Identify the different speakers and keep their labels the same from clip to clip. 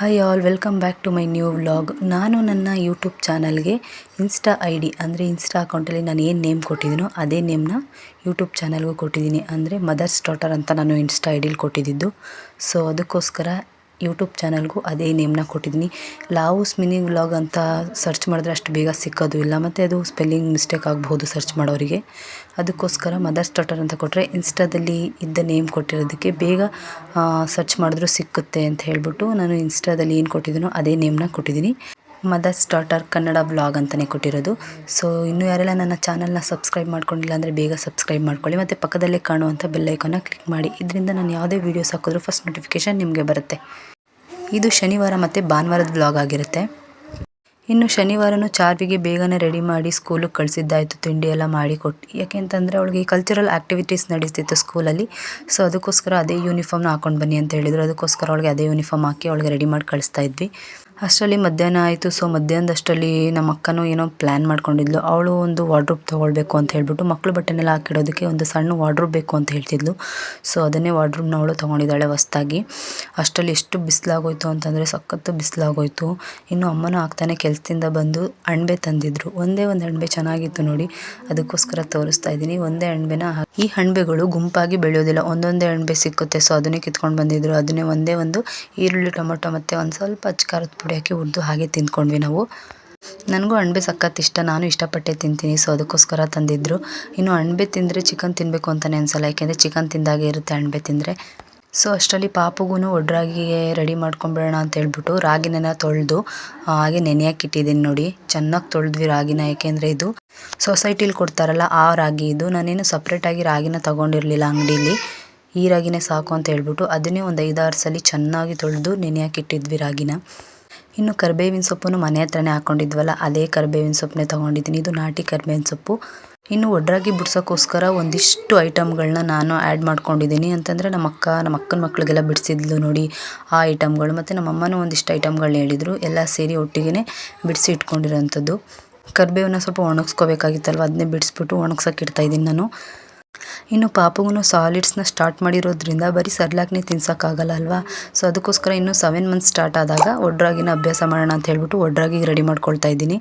Speaker 1: Hi all, welcome back to my new vlog. ನಾನು ನನ್ನ YouTube ಚಾನಲ್ಗೆ ಇನ್ಸ್ಟಾ ID ಅಂದರೆ ಇನ್ಸ್ಟಾ ಅಕೌಂಟಲ್ಲಿ ನಾನು ಏನು ನೇಮ್ ಕೊಟ್ಟಿದ್ದೀನೋ ಅದೇ ನೇಮ್ನ ಯೂಟ್ಯೂಬ್ ಚಾನಲ್ಗೂ ಕೊಟ್ಟಿದ್ದೀನಿ. ಅಂದರೆ ಮದರ್ಸ್ ಡಾಟರ್ ಅಂತ ನಾನು ಇನ್ಸ್ಟಾ IDಲಿ ಕೊಟ್ಟಿದ್ದು. ಸೊ ಅದಕ್ಕೋಸ್ಕರ ಯೂಟ್ಯೂಬ್ ಚಾನಲ್ಗೂ ಅದೇ ನೇಮ್ನ ಕೊಟ್ಟಿದ್ದೀನಿ. ಲಾವೂಸ್ ಮಿನಿ ವ್ಲಾಗ್ ಅಂತ ಸರ್ಚ್ ಮಾಡಿದ್ರೆ ಅಷ್ಟು ಬೇಗ ಸಿಕ್ಕೋದು ಇಲ್ಲ, ಮತ್ತು ಅದು ಸ್ಪೆಲ್ಲಿಂಗ್ ಮಿಸ್ಟೇಕ್ ಆಗ್ಬೋದು ಸರ್ಚ್ ಮಾಡೋರಿಗೆ. ಅದಕ್ಕೋಸ್ಕರ ಮದರ್ಸ್ ಡಾಟರ್ ಅಂತ ಕೊಟ್ಟರೆ ಇನ್ಸ್ಟಾದಲ್ಲಿ ಇದ್ದ ನೇಮ್ ಕೊಟ್ಟಿರೋದಕ್ಕೆ ಬೇಗ ಸರ್ಚ್ ಮಾಡಿದ್ರೂ ಸಿಕ್ಕುತ್ತೆ ಅಂತ ಹೇಳ್ಬಿಟ್ಟು ನಾನು ಇನ್ಸ್ಟಾದಲ್ಲಿ ಏನು ಕೊಟ್ಟಿದ್ದೀನೋ ಅದೇ ನೇಮ್ನ ಕೊಟ್ಟಿದ್ದೀನಿ. ಮದರ್ಸ್ ಡಾಟರ್ ಕನ್ನಡ ವ್ಲಾಗ್ ಅಂತಲೇ ಕೊಟ್ಟಿರೋದು. ಸೊ ಇನ್ನೂ ಯಾರೆಲ್ಲ ನನ್ನ ಚಾನಲ್ನ ಸಬ್ಸ್ಕ್ರೈಬ್ ಮಾಡ್ಕೊಂಡಿಲ್ಲ ಅಂದರೆ ಬೇಗ ಸಬ್ಸ್ಕ್ರೈಬ್ ಮಾಡ್ಕೊಳ್ಳಿ, ಮತ್ತು ಪಕ್ಕದಲ್ಲೇ ಕಾಣುವಂಥ ಬೆಲ್ಲೈಕನ್ನ ಕ್ಲಿಕ್ ಮಾಡಿ. ಇದರಿಂದ ನಾನು ಯಾವುದೇ ವೀಡಿಯೋಸ್ ಹಾಕಿದ್ರೂ ಫಸ್ಟ್ ನೋಟಿಫಿಕೇಷನ್ ನಿಮಗೆ ಬರುತ್ತೆ. ಇದು ಶನಿವಾರ ಮತ್ತು ಭಾನುವಾರದ ವ್ಲಾಗ್ ಆಗಿರುತ್ತೆ. ಇನ್ನು ಶನಿವಾರನೂ ಚಾರ್ವಿಗೆ ಬೇಗನೆ ರೆಡಿ ಮಾಡಿ ಸ್ಕೂಲಿಗೆ ಕಳಿಸಿದ್ದಾಯಿತು, ತಿಂಡಿ ಎಲ್ಲ ಮಾಡಿ ಕೊಟ್ಟು. ಯಾಕೆಂತಂದರೆ ಅವಳಿಗೆ ಕಲ್ಚರಲ್ ಆ್ಯಕ್ಟಿವಿಟೀಸ್ ನಡೀತಿತ್ತು ಸ್ಕೂಲಲ್ಲಿ. ಸೊ ಅದಕ್ಕೋಸ್ಕರ ಅದೇ ಯೂನಿಫಾರ್ಮ್ನ ಹಾಕೊಂಡು ಬನ್ನಿ ಅಂತ ಹೇಳಿದರು. ಅದಕ್ಕೋಸ್ಕರ ಅವಳಿಗೆ ಅದೇ ಯೂನಿಫಾರ್ಮ್ ಹಾಕಿ ಅವಳಿಗೆ ರೆಡಿ ಮಾಡಿ ಕಳಿಸ್ತಾ ಇದ್ವಿ. ಅಷ್ಟರಲ್ಲಿ ಮಧ್ಯಾಹ್ನ ಆಯಿತು. ಸೊ ಮಧ್ಯಾಹ್ನದಷ್ಟರಲ್ಲಿ ನಮ್ಮ ಅಕ್ಕನೂ ಏನೋ ಪ್ಲ್ಯಾನ್ ಮಾಡ್ಕೊಂಡಿದ್ಲು. ಅವಳು ಒಂದು ವಾರ್ಡ್ರೋಬ್ ತೊಗೊಳ್ಬೇಕು ಅಂತ ಹೇಳ್ಬಿಟ್ಟು, ಮಕ್ಕಳು ಬಟ್ಟೆನೆಲ್ಲ ಹಾಕಿಡೋದಕ್ಕೆ ಒಂದು ಸಣ್ಣ ವಾರ್ಡ್ರೋಬ್ ಬೇಕು ಅಂತ ಹೇಳ್ತಿದ್ಲು. ಸೊ ಅದನ್ನೇ ವಾರ್ಡ್ರೋಬ್ನ ಅವಳು ತೊಗೊಂಡಿದ್ದಾಳೆ ಹೊಸ್ದಾಗಿ. ಅಷ್ಟರಲ್ಲಿ ಎಷ್ಟು ಬಿಸಿಲಾಗೋಯ್ತು ಅಂತಂದರೆ ಸಖತ್ತು ಬಿಸಿಲಾಗೋಯ್ತು. ಇನ್ನು ಅಮ್ಮನೂ ಆಗ್ತಾನೆ ಕೆಲಸದಿಂದ ಬಂದು ಅಣಬೆ ತಂದಿದ್ರು. ಒಂದೇ ಒಂದು ಅಣಬೆ ಚೆನ್ನಾಗಿತ್ತು ನೋಡಿ, ಅದಕ್ಕೋಸ್ಕರ ತೋರಿಸ್ತಾ ಇದ್ದೀನಿ. ಒಂದೇ ಅಣಬೆನ ಈ ಅಣಬೆಗಳು ಗುಂಪಾಗಿ ಬೆಳೆಯೋದಿಲ್ಲ, ಒಂದೊಂದೇ ಅಣಬೆ ಸಿಕ್ಕುತ್ತೆ. ಸೊ ಅದನ್ನೇ ಕಿತ್ಕೊಂಡು ಬಂದಿದ್ರು. ಅದನ್ನೇ ಒಂದೇ ಒಂದು ಈರುಳ್ಳಿ, ಟೊಮೊಟೊ ಮತ್ತು ಒಂದು ಸ್ವಲ್ಪ ಅಚ್ಕಾರದ ಪುಡಿ ಹಾಕಿ ಹುರಿದು ಹಾಗೆ ತಿಂದ್ಕೊಂಡ್ವಿ ನಾವು. ನನಗೂ ಅಣಬೆ ಸಖತ್ ಇಷ್ಟ, ನಾನು ಇಷ್ಟಪಟ್ಟೆ ತಿಂತೀನಿ. ಸೊ ಅದಕ್ಕೋಸ್ಕರ ತಂದಿದ್ರು. ಇನ್ನು ಅಣಬೆ ತಿಂದರೆ ಚಿಕನ್ ತಿನ್ನಬೇಕು ಅಂತಲೇ ಅನಿಸಲ್ಲ, ಯಾಕೆಂದರೆ ಚಿಕನ್ ತಿಂದಾಗೆ ಇರುತ್ತೆ ಅಣಬೆ ತಿಂದರೆ. ಸೊ ಅಷ್ಟರಲ್ಲಿ ಪಾಪುಗೂ ಒಡ್ರಾಗಿಗೆ ರೆಡಿ ಮಾಡ್ಕೊಂಬಿಡೋಣ ಅಂತ ಹೇಳ್ಬಿಟ್ಟು ರಾಗಿನ ತೊಳೆದು ಹಾಗೆ ನೆನೆಯೋಕ್ಕಿಟ್ಟಿದ್ದೀನಿ ನೋಡಿ. ಚೆನ್ನಾಗಿ ತೊಳೆದ್ವಿ ರಾಗಿನ, ಯಾಕೆಂದರೆ ಇದು ಸೊಸೈಟಿಲಿ ಕೊಡ್ತಾರಲ್ಲ ಆ ರಾಗಿ ಇದು. ನಾನೇನು ಸಪ್ರೇಟಾಗಿ ರಾಗಿನ ತೊಗೊಂಡಿರಲಿಲ್ಲ ಅಂಗಡೀಲಿ, ಈ ರಾಗಿನೇ ಸಾಕು ಅಂತ ಹೇಳ್ಬಿಟ್ಟು ಅದನ್ನೇ ಒಂದು 5-6 ಸಲ ಚೆನ್ನಾಗಿ ತೊಳೆದು ನೆನೆಯೋಕ್ಕಿಟ್ಟಿದ್ವಿ ರಾಗಿನ. ಇನ್ನು ಕರಿಬೇವಿನ ಸೊಪ್ಪನ್ನು ಮನೆ ಹತ್ರನೇ ಹಾಕ್ಕೊಂಡಿದ್ವಲ್ಲ, ಅದೇ ಕರಿಬೇವಿನ ಸೊಪ್ಪನ್ನೇ ತೊಗೊಂಡಿದ್ದೀನಿ. ಇದು ನಾಟಿ ಕರಿಬೇವಿನ ಸೊಪ್ಪು. ಇನ್ನು ಒಡ್ರಾಗಿ ಬಿಡ್ಸೋಕ್ಕೋಸ್ಕರ ಒಂದಿಷ್ಟು ಐಟಮ್ಗಳನ್ನ ನಾನು ಆ್ಯಡ್ ಮಾಡ್ಕೊಂಡಿದ್ದೀನಿ. ಅಂತಂದರೆ ನಮ್ಮ ಅಕ್ಕನ ಮಕ್ಕಳಿಗೆಲ್ಲ ಬಿಡಿಸಿದ್ಲು ನೋಡಿ ಆ ಐಟಮ್ಗಳು, ಮತ್ತು ನಮ್ಮ ಅಮ್ಮನೂ ಒಂದಿಷ್ಟು ಐಟಮ್ಗಳನ್ನ ಹೇಳಿದರು. ಎಲ್ಲ ಸೇರಿ ಒಟ್ಟಿಗೆ ಬಿಡಿಸಿ ಇಟ್ಕೊಂಡಿರೋಂಥದ್ದು. ಕರಿಬೇವನ್ನ ಸ್ವಲ್ಪ ಒಣಗಿಸ್ಕೋಬೇಕಾಗಿತ್ತಲ್ವ, ಅದನ್ನೇ ಬಿಡಿಸ್ಬಿಟ್ಟು ಒಣಗ್ಸೋಕೆ ಇಡ್ತಾಯಿದ್ದೀನಿ ನಾನು. ಇನ್ನು ಪಾಪುಗೂ ಸಾಲಿಡ್ಸ್ನ ಸ್ಟಾರ್ಟ್ ಮಾಡಿರೋದ್ರಿಂದ ಬರೀ ಸರ್ಲಾಕ್ನೇ ತಿನ್ಸೋಕ್ಕಾಗಲ್ಲ ಅಲ್ವಾ. ಸೊ ಅದಕ್ಕೋಸ್ಕರ ಇನ್ನೂ 7 ಮಂತ್ಸ್ ಸ್ಟಾರ್ಟ್ ಆದಾಗ ಒಡ್ರಾಗಿನ ಅಭ್ಯಾಸ ಮಾಡೋಣ ಅಂತ ಹೇಳ್ಬಿಟ್ಟು ಒಡ್ರಾಗಿಗೆ ರೆಡಿ ಮಾಡ್ಕೊಳ್ತಾ ಇದ್ದೀನಿ.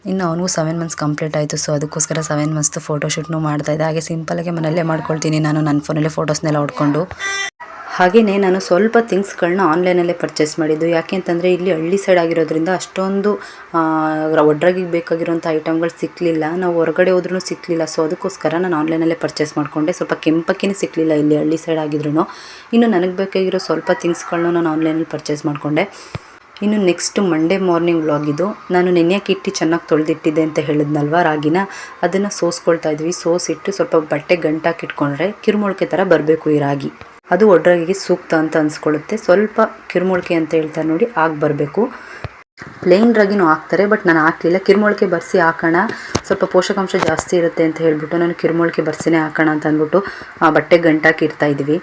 Speaker 1: ಇನ್ನು ಅವನಿಗೂ 7 ಮಂತ್ಸ್ ಕಂಪ್ಲೀಟ್ ಆಯಿತು. ಸೊ ಅದಕ್ಕೋಸ್ಕರ 7 ಮಂತ್ಸ್ದು ಫೋಟೋಶೂಟ್ನೂ ಮಾಡ್ತಾಯಿದ್ದೆ. ಹಾಗೆ ಸಿಂಪಲಾಗಿ ಮನೆಯಲ್ಲೇ ಮಾಡ್ಕೊಳ್ತೀನಿ ನಾನು, ನನ್ನ ಫೋನಲ್ಲೇ ಫೋಟೋಸ್ನೆಲ್ಲ ಹೊಡ್ಕೊಂಡು. ಹಾಗೆಯೇ ನಾನು ಸ್ವಲ್ಪ ಥಿಂಗ್ಸ್ಗಳನ್ನ ಆನ್ಲೈನಲ್ಲೇ ಪರ್ಚೇಸ್ ಮಾಡಿದ್ದು. ಯಾಕೆ ಅಂತಂದರೆ ಇಲ್ಲಿ ಹಳ್ಳಿ ಸೈಡ್ ಆಗಿರೋದ್ರಿಂದ ಅಷ್ಟೊಂದು ಒಡ್ರಾಗಿಗೆ ಬೇಕಾಗಿರೋಂಥ ಐಟಮ್ಗಳು ಸಿಕ್ಕಲಿಲ್ಲ. ನಾವು ಹೊರಗಡೆ ಹೋದ್ರೂ ಸಿಕ್ಕಲಿಲ್ಲ. ಸೊ ಅದಕ್ಕೋಸ್ಕರ ನಾನು ಆನ್ಲೈನಲ್ಲೇ ಪರ್ಚೇಸ್ ಮಾಡಿಕೊಂಡೆ. ಸ್ವಲ್ಪ ಕೆಂಪಕ್ಕೇ ಸಿಕ್ಕಲಿಲ್ಲ ಇಲ್ಲಿ ಹಳ್ಳಿ ಸೈಡ್ ಆಗಿದ್ರು. ಇನ್ನು ನನಗೆ ಬೇಕಾಗಿರೋ ಸ್ವಲ್ಪ ಥಿಂಗ್ಸ್ಗಳನ್ನ ನಾನು ಆನ್ಲೈನಲ್ಲಿ ಪರ್ಚೇಸ್ ಮಾಡಿಕೊಂಡೆ. ಇನ್ನು ನೆಕ್ಸ್ಟ್ ಮಂಡೇ ಮಾರ್ನಿಂಗ್ ವ್ಲಾಗ್ ಇದು. ನಾನು ನೆನೆಯೋಕ್ಕಿಟ್ಟು ಚೆನ್ನಾಗಿ ತೊಳೆದಿಟ್ಟಿದ್ದೆ ಅಂತ ಹೇಳಿದ್ನಲ್ವ ರಾಗಿನ, ಅದನ್ನು ಸೋಸ್ಕೊಳ್ತಾ ಇದ್ವಿ. ಸೋಸಿಟ್ಟು ಸ್ವಲ್ಪ ಬಟ್ಟೆ ಗಂಟಾಕಿಟ್ಕೊಂಡ್ರೆ ಕಿರುಮೊಳಕೆ ಥರ ಬರಬೇಕು ಈ ರಾಗಿ. ಅದು ಒಡ್ರಾಗಿಗೆ ಸೂಕ್ತ ಅಂತ ಅನಿಸ್ಕೊಳ್ಳುತ್ತೆ. ಸ್ವಲ್ಪ ಕಿರುಮೊಳಕೆ ಅಂತ ಹೇಳ್ತಾರೆ ನೋಡಿ, ಆಗ ಬರಬೇಕು. ಪ್ಲೇನ್ ರಾಗಿನೂ ಹಾಕ್ತಾರೆ, ಬಟ್ ನಾನು ಹಾಕಲಿಲ್ಲ. ಕಿರುಮೊಳಕೆ ಬರ್ಸಿ ಹಾಕೋಣ, ಸ್ವಲ್ಪ ಪೋಷಕಾಂಶ ಜಾಸ್ತಿ ಇರುತ್ತೆ ಅಂತ ಹೇಳ್ಬಿಟ್ಟು ನಾನು ಕಿರುಮೊಳಕೆ ಬರ್ಸಿನೇ ಹಾಕೋಣ ಅಂತ ಅಂದ್ಬಿಟ್ಟು ಬಟ್ಟೆ ಗಂಟಾಕಿ ಇಡ್ತಾ ಇದ್ವಿ.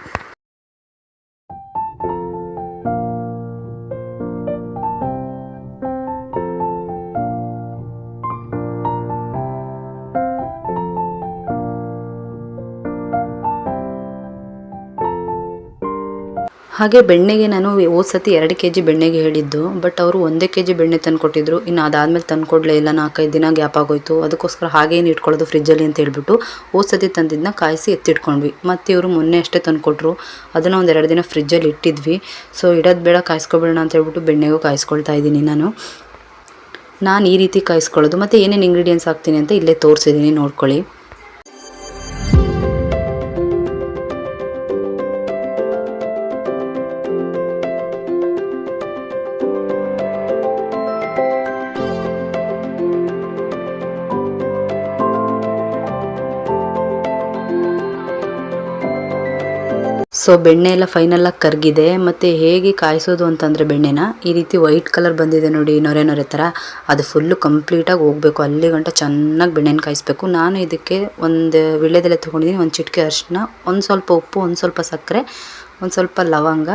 Speaker 1: ಹಾಗೆ ಬೆಣ್ಣೆಗೆ ನಾನು ಹೋದ ಸತಿ 2 kg ಬೆಣ್ಣೆಗೆ ಹೇಳಿದ್ದು, ಬಟ್ ಅವರು 1 kg ಬೆಣ್ಣೆ ತಂದು ಕೊಟ್ಟಿದ್ರು. ಇನ್ನು ಅದಾದಮೇಲೆ ತಂದು ಕೊಡಲೇ ಇಲ್ಲ, 4-5 ದಿನ ಗ್ಯಾಪ್ ಆಗೋಯ್ತು. ಅದಕ್ಕೋಸ್ಕರ ಹಾಗೇನು ಇಟ್ಕೊಳ್ಳೋದು ಫ್ರಿಜ್ಜಲ್ಲಿ ಅಂತ ಹೇಳ್ಬಿಟ್ಟು ಹೋದ ಸತಿ ತಂದಿದ್ದನ್ನ ಕಾಯಿಸಿ ಎತ್ತಿಟ್ಕೊಂಡ್ವಿ. ಮತ್ತು ಇವರು ಮೊನ್ನೆ ಅಷ್ಟೇ ತಂದು ಕೊಟ್ಟರು, ಅದನ್ನು ಒಂದು 2 ದಿನ ಫ್ರಿಜ್ಜಲ್ಲಿ ಇಟ್ಟಿದ್ವಿ. ಸೊ ಇಡೋದು ಬೇಡ, ಕಾಯಿಸ್ಕೊಬೇಡ ಅಂತ ಹೇಳ್ಬಿಟ್ಟು ಬೆಣ್ಣೆಗೂ ಕಾಯಿಸ್ಕೊಳ್ತಾ ಇದ್ದೀನಿ ನಾನು ಈ ರೀತಿ ಕಾಯಿಸ್ಕೊಳ್ಳೋದು. ಮತ್ತು ಏನೇನು ಇಂಗ್ರೀಡಿಯೆಂಟ್ಸ್ ಹಾಕ್ತೀನಿ ಅಂತ ಇಲ್ಲೇ ತೋರಿಸಿದ್ದೀನಿ, ನೋಡ್ಕೊಳ್ಳಿ. ಸೊ ಬೆಣ್ಣೆ ಎಲ್ಲ ಫೈನಲಾಗಿ ಕರಗಿದೆ. ಮತ್ತು ಹೇಗೆ ಕಾಯಿಸೋದು ಅಂತಂದರೆ ಬೆಣ್ಣೆನ ಈ ರೀತಿ ವೈಟ್ ಕಲರ್ ಬಂದಿದೆ ನೋಡಿ, ನೊರೆ ಥರ, ಅದು ಫುಲ್ಲು ಕಂಪ್ಲೀಟಾಗಿ ಹೋಗಬೇಕು. ಅಲ್ಲಿ ಗಂಟ ಚೆನ್ನಾಗಿ ಬೆಣ್ಣೆನ ಕಾಯಿಸ್ಬೇಕು. ನಾನು ಇದಕ್ಕೆ ಒಂದು ವೀಳ್ಯದೆಲೆ ತೊಗೊಂಡಿದ್ದೀನಿ, ಒಂದು ಚಿಟಿಕೆ ಅರಿಶಿನ, ಒಂದು ಸ್ವಲ್ಪ ಉಪ್ಪು, ಒಂದು ಸ್ವಲ್ಪ ಸಕ್ಕರೆ, ಒಂದು ಸ್ವಲ್ಪ ಲವಂಗ,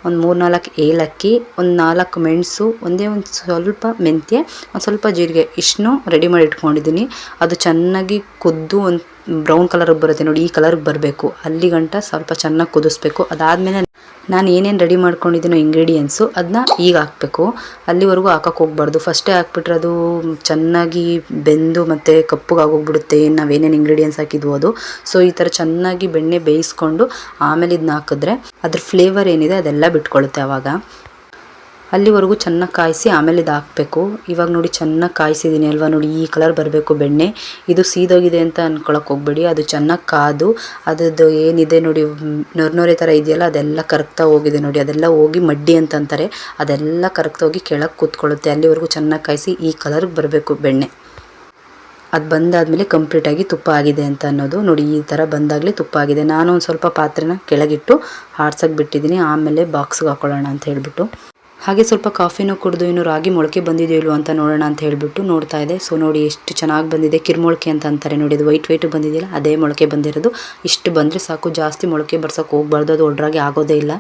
Speaker 1: ಒಂದು 3-4 ಏಲಕ್ಕಿ, ಒಂದು 4 ಮೆಣಸು, ಒಂದೇ ಒಂದು ಸ್ವಲ್ಪ ಮೆಂತ್ಯ, ಒಂದು ಸ್ವಲ್ಪ ಜೀರಿಗೆ, ಇಷ್ಟನ್ನು ರೆಡಿ ಮಾಡಿ ಇಟ್ಕೊಂಡಿದ್ದೀನಿ. ಅದು ಚೆನ್ನಾಗಿ ಕುದ್ದು ಒಂದು ಬ್ರೌನ್ ಕಲರಿಗೆ ಬರುತ್ತೆ ನೋಡಿ, ಈ ಕಲರ್ಗೆ ಬರಬೇಕು. ಅಲ್ಲಿ ಗಂಟ ಸ್ವಲ್ಪ ಚೆನ್ನಾಗಿ ಕುದಿಸ್ಬೇಕು. ಅದಾದಮೇಲೆ ನಾನು ಏನೇನು ರೆಡಿ ಮಾಡ್ಕೊಂಡಿದ್ದೀನೋ ಇಂಗ್ರೀಡಿಯೆಂಟ್ಸು ಅದನ್ನ ಈಗ ಹಾಕಬೇಕು. ಅಲ್ಲಿವರೆಗೂ ಹಾಕಕ್ಕೆ ಹೋಗ್ಬಾರ್ದು. ಫಸ್ಟೇ ಹಾಕ್ಬಿಟ್ರೆ ಅದು ಚೆನ್ನಾಗಿ ಬೆಂದು ಮತ್ತು ಕಪ್ಪಗಾಗೋಗ್ಬಿಡುತ್ತೆ ನಾವೇನೇನು ಇಂಗ್ರೀಡಿಯೆಂಟ್ಸ್ ಹಾಕಿದ್ವೋ ಅದು. ಸೊ ಈ ಥರ ಚೆನ್ನಾಗಿ ಬೆಣ್ಣೆ ಬೇಯಿಸ್ಕೊಂಡು ಆಮೇಲೆ ಇದನ್ನ ಹಾಕಿದ್ರೆ ಅದ್ರ ಫ್ಲೇವರ್ ಏನಿದೆ ಅದೆಲ್ಲ ಬಿಟ್ಕೊಳ್ಳುತ್ತೆ ಆವಾಗ. ಅಲ್ಲಿವರೆಗೂ ಚೆನ್ನಾಗಿ ಕಾಯಿಸಿ ಆಮೇಲೆ ಇದು ಹಾಕಬೇಕು. ಇವಾಗ ನೋಡಿ ಚೆನ್ನಾಗಿ ಕಾಯಿಸಿದ್ದೀನಿ ಅಲ್ವಾ, ನೋಡಿ ಈ ಕಲರ್ ಬರಬೇಕು ಬೆಣ್ಣೆ. ಇದು ಸೀದೋಗಿದೆ ಅಂತ ಅಂದ್ಕೊಳಕ್ಕೆ ಹೋಗ್ಬೇಡಿ, ಅದು ಚೆನ್ನಾಗಿ ಕಾದು ಅದರದ್ದು ಏನಿದೆ ನೋಡಿ ನೊರೆ ಥರ ಇದೆಯಲ್ಲ ಅದೆಲ್ಲ ಕರಗ್ತಾ ಹೋಗಿದೆ ನೋಡಿ, ಅದೆಲ್ಲ ಹೋಗಿ ಮಡ್ಡಿ ಅಂತಂತಾರೆ, ಅದೆಲ್ಲ ಕರಗ್ತಾ ಹೋಗಿ ಕೆಳಗೆ ಕೂತ್ಕೊಳ್ಳುತ್ತೆ. ಅಲ್ಲಿವರೆಗೂ ಚೆನ್ನಾಗಿ ಕಾಯಿಸಿ ಈ ಕಲರ್ಗೆ ಬರಬೇಕು ಬೆಣ್ಣೆ. ಅದು ಬಂದಾದಮೇಲೆ ಕಂಪ್ಲೀಟಾಗಿ ತುಪ್ಪ ಆಗಿದೆ ಅಂತ ಅನ್ನೋದು. ನೋಡಿ ಈ ಥರ ಬಂದಾಗಲೇ ತುಪ್ಪ ಆಗಿದೆ. ನಾನು ಒಂದು ಸ್ವಲ್ಪ ಪಾತ್ರೆನ ಕೆಳಗಿಟ್ಟು ಆಡ್ಸೋಕ್ಕೆ ಬಿಟ್ಟಿದ್ದೀನಿ, ಆಮೇಲೆ ಬಾಕ್ಸ್ಗೆ ಹಾಕೊಳ್ಳೋಣ ಅಂತ ಹೇಳಿಬಿಟ್ಟು. ಹಾಗೆ ಸ್ವಲ್ಪ ಕಾಫಿನೂ ಕುಡಿದು ಇನ್ನು ರಾಗಿ ಮೊಳಕೆ ಬಂದಿದೆಯೋ ಇಲ್ವೋ ಅಂತ ನೋಡೋಣ ಅಂತ ಹೇಳಿಬಿಟ್ಟು ನೋಡ್ತಾ ಇದೆ. ಸೊ ನೋಡಿ ಎಷ್ಟು ಚೆನ್ನಾಗಿ ಬಂದಿದೆ, ಕಿರ್ಮೊಳಕೆ ಅಂತ ಅಂತಾರೆ ನೋಡಿ, ಅದು ವೈಟ್ ಬಂದಿದೆಯಲ್ಲ ಅದೇ ಮೊಳಕೆ ಬಂದಿರೋದು. ಇಷ್ಟು ಬಂದರೆ ಸಾಕು, ಜಾಸ್ತಿ ಮೊಳಕೆ ಬರ್ಸೋಕ್ಕೆ ಹೋಗ್ಬಾರ್ದು, ಅದು ಒಡ್ರಾಗಿ ಆಗೋದೇ ಇಲ್ಲ.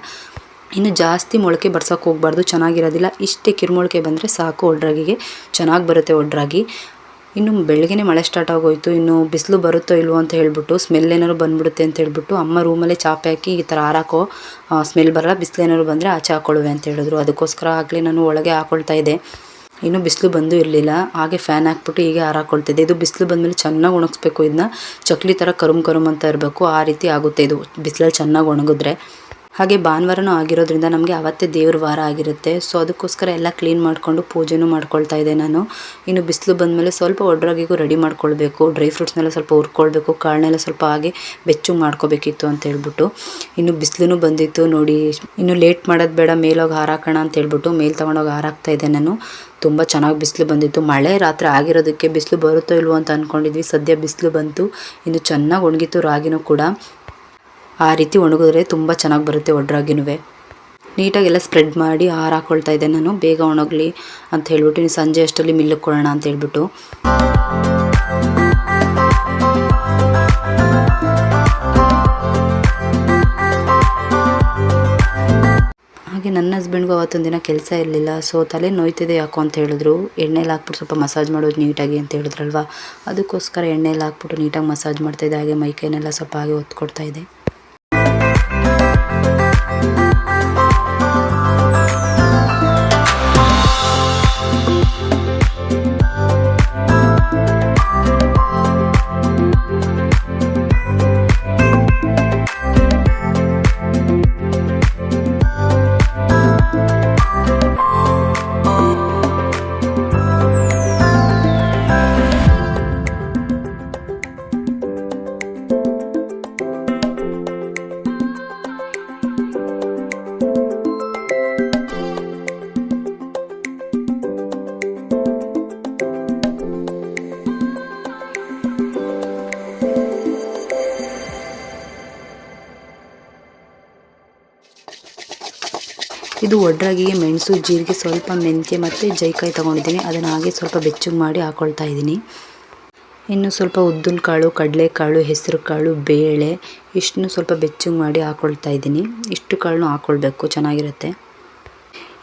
Speaker 1: ಇನ್ನು ಜಾಸ್ತಿ ಮೊಳಕೆ ಬರ್ಸೋಕ್ಕೆ ಹೋಗ್ಬಾರ್ದು, ಚೆನ್ನಾಗಿರೋದಿಲ್ಲ. ಇಷ್ಟೇ ಕಿರ್ಮೊಳಕೆ ಬಂದರೆ ಸಾಕು, ಒಡ್ರಾಗಿಗೆ ಚೆನ್ನಾಗಿ ಬರುತ್ತೆ ಒಡ್ರಾಗಿ. ಇನ್ನು ಬೆಳಗ್ಗೆನೇ ಮಳೆ ಸ್ಟಾರ್ಟ್ ಆಗೋಯ್ತು. ಇನ್ನು ಬಿಸಿಲು ಬರುತ್ತೋ ಇಲ್ವೋ ಅಂತ ಹೇಳ್ಬಿಟ್ಟು, ಸ್ಮೆಲ್ ಏನಾದ್ರು ಬಂದ್ಬಿಡುತ್ತೆ ಅಂತ ಹೇಳ್ಬಿಟ್ಟು ಅಮ್ಮ ರೂಮಲ್ಲೇ ಚಾಪೆ ಹಾಕಿ ಈ ಥರ ಹಾರಾಕೋ, ಸ್ಮೆಲ್ ಬರಲ್ಲ, ಬಿಸಿಲು ಏನಾದ್ರು ಬಂದರೆ ಆಚೆ ಹಾಕೊಳ್ಳುವೆ ಅಂತ ಹೇಳಿದ್ರು. ಅದಕ್ಕೋಸ್ಕರ ಆಗಲೇ ನಾನು ಒಳಗೆ ಹಾಕೊಳ್ತಾ ಇದ್ದೆ. ಇನ್ನೂ ಬಿಸಿಲು ಬಂದು ಇರಲಿಲ್ಲ, ಹಾಗೆ ಫ್ಯಾನ್ ಹಾಕ್ಬಿಟ್ಟು ಹೀಗೆ ಹಾರಾಕೊಳ್ತಿದ್ದೆ. ಇದು ಬಿಸಿಲು ಬಂದಮೇಲೆ ಚೆನ್ನಾಗಿ ಒಣಗಿಸ್ಬೇಕು, ಇದನ್ನ ಚಕ್ಲಿ ಥರ ಕರುಮ್ ಅಂತ ಇರಬೇಕು, ಆ ರೀತಿ ಆಗುತ್ತೆ ಇದು ಬಿಸಿಲಲ್ಲಿ ಚೆನ್ನಾಗಿ ಒಣಗಿದ್ರೆ. ಹಾಗೆ ಭಾನುವಾರನೂ ಆಗಿರೋದ್ರಿಂದ ನಮಗೆ ಅವತ್ತೇ ದೇವ್ರ ವಾರ ಆಗಿರುತ್ತೆ. ಸೊ ಅದಕ್ಕೋಸ್ಕರ ಎಲ್ಲ ಕ್ಲೀನ್ ಮಾಡಿಕೊಂಡು ಪೂಜೆನೂ ಮಾಡ್ಕೊಳ್ತಾ ಇದ್ದೆ ನಾನು. ಇನ್ನು ಬಿಸಿಲು ಬಂದಮೇಲೆ ಸ್ವಲ್ಪ ಒಡ್ರಾಗಿಗೂ ರೆಡಿ ಮಾಡ್ಕೊಳ್ಬೇಕು, ಡ್ರೈ ಫ್ರೂಟ್ಸ್ನೆಲ್ಲ ಸ್ವಲ್ಪ ಹುರ್ಕೊಳ್ಬೇಕು, ಕಾಳನ್ನೆಲ್ಲ ಸ್ವಲ್ಪ ಹಾಗೆ ಬೆಚ್ಚಗೆ ಮಾಡ್ಕೋಬೇಕಿತ್ತು ಅಂತ ಹೇಳ್ಬಿಟ್ಟು. ಇನ್ನು ಬಿಸಿಲು ಬಂದಿತ್ತು ನೋಡಿ, ಇನ್ನು ಲೇಟ್ ಮಾಡೋದು ಬೇಡ, ಮೇಲೋಗಿ ಹಾರಾಕೋಣ ಅಂತ ಹೇಳ್ಬಿಟ್ಟು ಮೇಲೆ ತೊಗೊಂಡೋಗಿ ಹಾರಾಕ್ತಾ ಇದ್ದೆ ನಾನು. ತುಂಬ ಚೆನ್ನಾಗಿ ಬಿಸಿಲು ಬಂದಿತ್ತು. ಮಳೆ ರಾತ್ರಿ ಆಗಿರೋದಕ್ಕೆ ಬಿಸಿಲು ಬರುತ್ತೋ ಇಲ್ವೋ ಅಂತ ಅಂದ್ಕೊಂಡಿದ್ವಿ, ಸದ್ಯ ಬಿಸಿಲು ಬಂತು. ಇನ್ನು ಚೆನ್ನಾಗಿ ಒಣಗಿತ್ತು ರಾಗಿನೂ ಕೂಡ. ಆ ರೀತಿ ಒಣಗಿದ್ರೆ ತುಂಬ ಚೆನ್ನಾಗಿ ಬರುತ್ತೆ ಒಡ್ರಾಗಿನೂ. ನೀಟಾಗೆಲ್ಲ ಸ್ಪ್ರೆಡ್ ಮಾಡಿ ಹಾರಾಕೊಳ್ತಾ ಇದ್ದೆ ನಾನು, ಬೇಗ ಒಣಗಲಿ ಅಂತ ಹೇಳ್ಬಿಟ್ಟು. ಇನ್ನು ಸಂಜೆ ಅಷ್ಟರಲ್ಲಿ ಮಿಲ್ಲಿಗೆ ಕೊಡೋಣ ಅಂತ ಹೇಳ್ಬಿಟ್ಟು. ಹಾಗೆ ನನ್ನ ಹಸ್ಬೆಂಡ್ಗೂ ಅವತ್ತೊಂದು ದಿನ ಕೆಲಸ ಇರಲಿಲ್ಲ. ಸೊ ತಲೆ ನೋಯ್ತಿದೆ ಯಾಕೋ ಅಂತ ಹೇಳಿದ್ರು. ಎಣ್ಣೆಲಿ ಹಾಕ್ಬಿಟ್ಟು ಸ್ವಲ್ಪ ಮಸಾಜ್ ಮಾಡೋದು ನೀಟಾಗಿ ಅಂತ ಹೇಳಿದ್ರಲ್ವ, ಅದಕ್ಕೋಸ್ಕರ ಎಣ್ಣೆಲಿ ಹಾಕ್ಬಿಟ್ಟು ನೀಟಾಗಿ ಮಸಾಜ್ ಮಾಡ್ತಾಯಿದ್ದೆ. ಹಾಗೆ ಮೈಕೈನೆಲ್ಲ ಸ್ವಲ್ಪ ಹಾಗೆ ಒತ್ಕೊಡ್ತಾ ಇದೆ. ಇದು ಒಡ್ರಾಗಿಗೆ ಮೆಣಸು, ಜೀರಿಗೆ, ಸ್ವಲ್ಪ ಮೆಂತ್ಯ ಮತ್ತು ಜೈಕಾಯಿ ತೊಗೊಂಡಿದ್ದೀನಿ. ಅದನ್ನು ಹಾಗೆ ಸ್ವಲ್ಪ ಬೆಚ್ಚಗೆ ಮಾಡಿ ಹಾಕ್ಕೊಳ್ತಾ ಇದ್ದೀನಿ. ಇನ್ನು ಸ್ವಲ್ಪ ಉದ್ದಿನ ಕಾಳು, ಕಡಲೆಕಾಳು, ಹೆಸರು ಕಾಳು, ಬೇಳೆ ಇಷ್ಟನ್ನು ಸ್ವಲ್ಪ ಬೆಚ್ಚಗೆ ಮಾಡಿ ಹಾಕ್ಕೊಳ್ತಾ ಇದ್ದೀನಿ. ಇಷ್ಟು ಕಾಳನ್ನು ಹಾಕ್ಕೊಳ್ಬೇಕು, ಚೆನ್ನಾಗಿರುತ್ತೆ.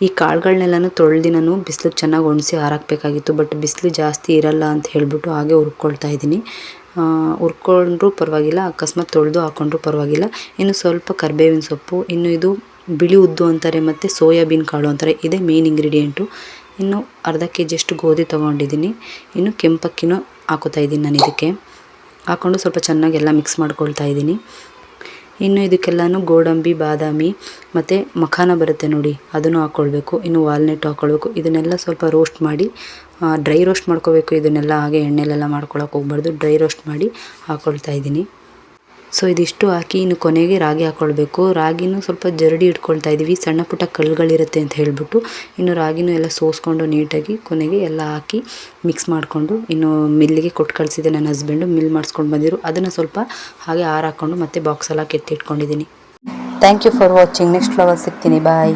Speaker 1: ಈ ಕಾಳುಗಳನ್ನೆಲ್ಲನೂ ತೊಳೆದು ನಾನು ಬಿಸಿಲಿಗೆ ಚೆನ್ನಾಗಿ ಒಣಸಿ ಹಾರಾಕಬೇಕಾಗಿತ್ತು. ಬಟ್ ಬಿಸಿಲು ಜಾಸ್ತಿ ಇರಲ್ಲ ಅಂತ ಹೇಳಿಬಿಟ್ಟು ಹಾಗೆ ಹುರ್ಕೊಳ್ತಾ ಇದ್ದೀನಿ. ಹುರ್ಕೊಂಡ್ರೂ ಪರವಾಗಿಲ್ಲ, ಅಕಸ್ಮಾತ್ ತೊಳೆದು ಹಾಕ್ಕೊಂಡ್ರೂ ಪರವಾಗಿಲ್ಲ. ಇನ್ನು ಸ್ವಲ್ಪ ಕರಿಬೇವಿನ ಸೊಪ್ಪು, ಇನ್ನು ಇದು ಬಿಳಿ ಉದ್ದು ಅಂತಾರೆ ಮತ್ತು ಸೋಯಾಬೀನ್ ಕಾಳು ಅಂತಾರೆ, ಇದೇ ಮೇನ್ ಇಂಗ್ರೀಡಿಯೆಂಟು. ಇನ್ನು ಅರ್ಧ kg ಗೋಧಿ ತೊಗೊಂಡಿದ್ದೀನಿ. ಇನ್ನು ಕೆಂಪಕ್ಕಿನೂ ಹಾಕೋತಾ ಇದ್ದೀನಿ ನಾನು. ಇದಕ್ಕೆ ಹಾಕ್ಕೊಂಡು ಸ್ವಲ್ಪ ಚೆನ್ನಾಗಿ ಎಲ್ಲ ಮಿಕ್ಸ್ ಮಾಡ್ಕೊಳ್ತಾ ಇದ್ದೀನಿ. ಇನ್ನು ಇದಕ್ಕೆಲ್ಲನೂ ಗೋಡಂಬಿ, ಬಾದಾಮಿ ಮತ್ತು ಮಖಾನ ಬರುತ್ತೆ ನೋಡಿ, ಅದನ್ನು ಹಾಕ್ಕೊಳ್ಬೇಕು. ಇನ್ನು ವಾಲ್ನಟ್ ಹಾಕ್ಕೊಳ್ಬೇಕು. ಇದನ್ನೆಲ್ಲ ಸ್ವಲ್ಪ ರೋಸ್ಟ್ ಮಾಡಿ, ಡ್ರೈ ರೋಸ್ಟ್ ಮಾಡ್ಕೋಬೇಕು. ಇದನ್ನೆಲ್ಲ ಹಾಗೆ ಎಣ್ಣೆಲೆಲ್ಲ ಮಾಡ್ಕೊಳಕ್ಕೆ ಹೋಗ್ಬಾರ್ದು, ಡ್ರೈ ರೋಸ್ಟ್ ಮಾಡಿ ಹಾಕ್ಕೊಳ್ತಾ ಇದ್ದೀನಿ. ಸೊ ಇದಿಷ್ಟು ಹಾಕಿ ಇನ್ನು ಕೊನೆಗೆ ರಾಗಿ ಹಾಕ್ಕೊಳ್ಬೇಕು. ರಾಗಿನೂ ಸ್ವಲ್ಪ ಜರಡಿ ಇಟ್ಕೊಳ್ತಾ ಇದ್ದೀವಿ, ಸಣ್ಣ ಪುಟ್ಟ ಕಲ್ಲುಗಳಿರುತ್ತೆ ಅಂತ ಹೇಳಿಬಿಟ್ಟು. ಇನ್ನು ರಾಗಿನೂ ಎಲ್ಲ ಸೋಸ್ಕೊಂಡು ನೀಟಾಗಿ ಕೊನೆಗೆ ಎಲ್ಲ ಹಾಕಿ ಮಿಕ್ಸ್ ಮಾಡಿಕೊಂಡು ಇನ್ನು ಮಿಲ್ಲಿಗೆ ಕೊಟ್ಟು ಕಳಿಸಿದೆ ನನ್ನ ಹಸ್ಬೆಂಡು. ಮಿಲ್ ಮಾಡಿಸ್ಕೊಂಡು ಬಂದಿರು, ಅದನ್ನು ಸ್ವಲ್ಪ ಹಾಗೆ ಹಾರಾಕೊಂಡು ಮತ್ತೆ ಬಾಕ್ಸೆಲ್ಲ ಕೆತ್ತಿಟ್ಕೊಂಡಿದ್ದೀನಿ. Thank you for watching. Next ವ್ಲಾಗಲ್ಲಿ ಸಿಗ್ತೀನಿ, ಬಾಯ್.